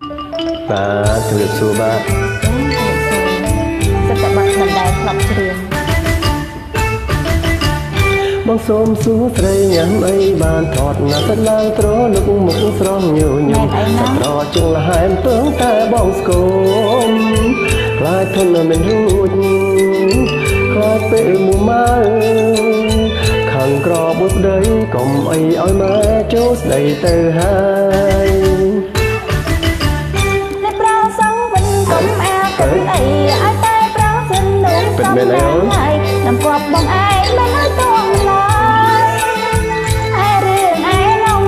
បាទជំរាបសួរបាទសិតតែបាត់មិនដែលធ្លាប់ច្រៀងបងសូមសួរស្រីញ៉ាំអីបានថតណាស់ទឹកឡើងត្រលុកមុខស្រស់ញញឹមតែត្រជើងលហែមពើងតែបងស្គមខ្លាចធន់មិនរួចខ្លាចពេលមួម៉ៅខាងក្របបុស្ដីកុំអីឲ្យម៉ែចូលស្ដីទៅហើយអ្នកប្រសងវិញកុំអាកិនអីឲ្យតែប្រសិននោះសំណាងហើយនាំគប់បងឯងមិនឲ្យតួងឡើយឯរឿងឯឡង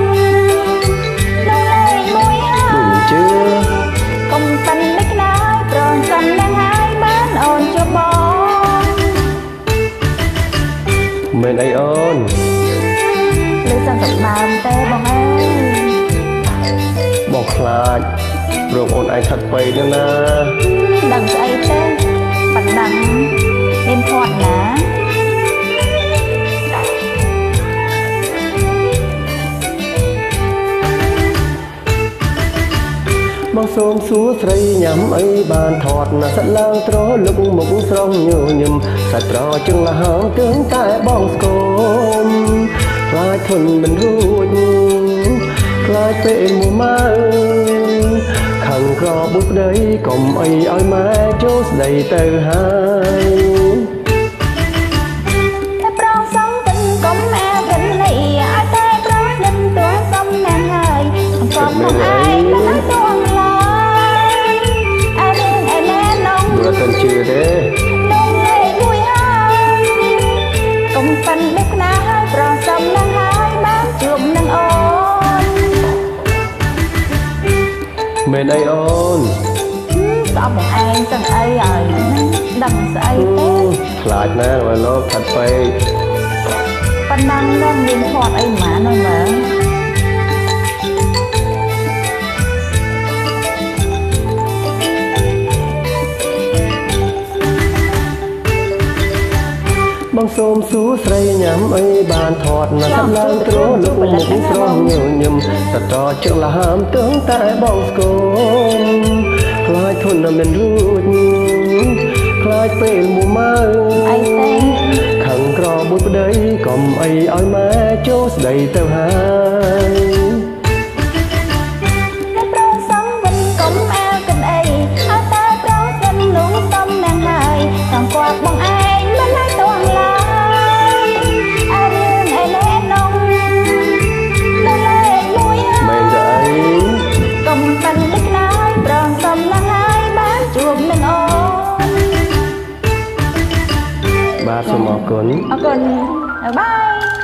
នៅលេងមួយហើយជឿកុំប៉ិនមិនខ្លាយប្រងសំណាងហើយបានអូនជួបបងមិនអីអូនលើសង្កដើមទេបងអើយបងខ្លាចរកអូនឯងថឹកពេកណាដឹងស្អីទេប៉ណ្ណឹងមានធាត់ណាបងសូមសួរស្រីញ៉ាំអីបានថតណាសិតឡើងត្រលុកមុខស្រស់ញញឹមសាច់ត្រជើងលហោទើងតែបងស្គមខ្លាចធន់មិនរួចខ្លាចពេលមួម៉ៅខាងក្របបុស្ដីកុំអីឲ្យម៉ែចូលស្ដីទៅហើយតែប្រងសំកិនកុំអាកិននេះឲ្យតែប្រសិនតួសំណាងហើយអង្គមមកឯងមិនឲ្យតួងឡើយអើរឿងឯណែនងមើលទៅជឿទេនងលេងមួយហើយកុំប៉ិនដឹកណាហើយប្រសំនឹងហើយបានជួបនឹងអូនមែនអីអូនស្អប់បងឯងទាំងអីហើយដឹងស្អីទេខ្លាចណាស់ឲ្យលោកខាត់ពេកប៉ុណ្ណឹងនឹងមានធាត់អីហ្មងហ្នឹងមើលបងសូមសួរស្រីញ៉ាំអីបានថតណាស់ឡើងត្រលុកមុខស្រស់ញញឹមសតជើងលហាមទើងតែបងស្គមខ្លាចធន់មិនរួចខ្លាចពេលមួម៉ៅអីទេខាងក្របបុស្ដីកុំអីឲ្យម៉ែចូលស្ដីទៅហើយប្រងសំវិញកុំអាកិនអីឲ្យតែប្រសិននោះសំណាងហើយចង់គាត់បងឯងមិនឲ្យតួងឡើយអើរឿងឯណែនងនៅលេងមួយហើយមែនទេអីកុំប៉ិនដឹកណាយប្រងសំណាងហើយបានជួបនឹងអូនបាទសូមអរគុណអរគុណបាយ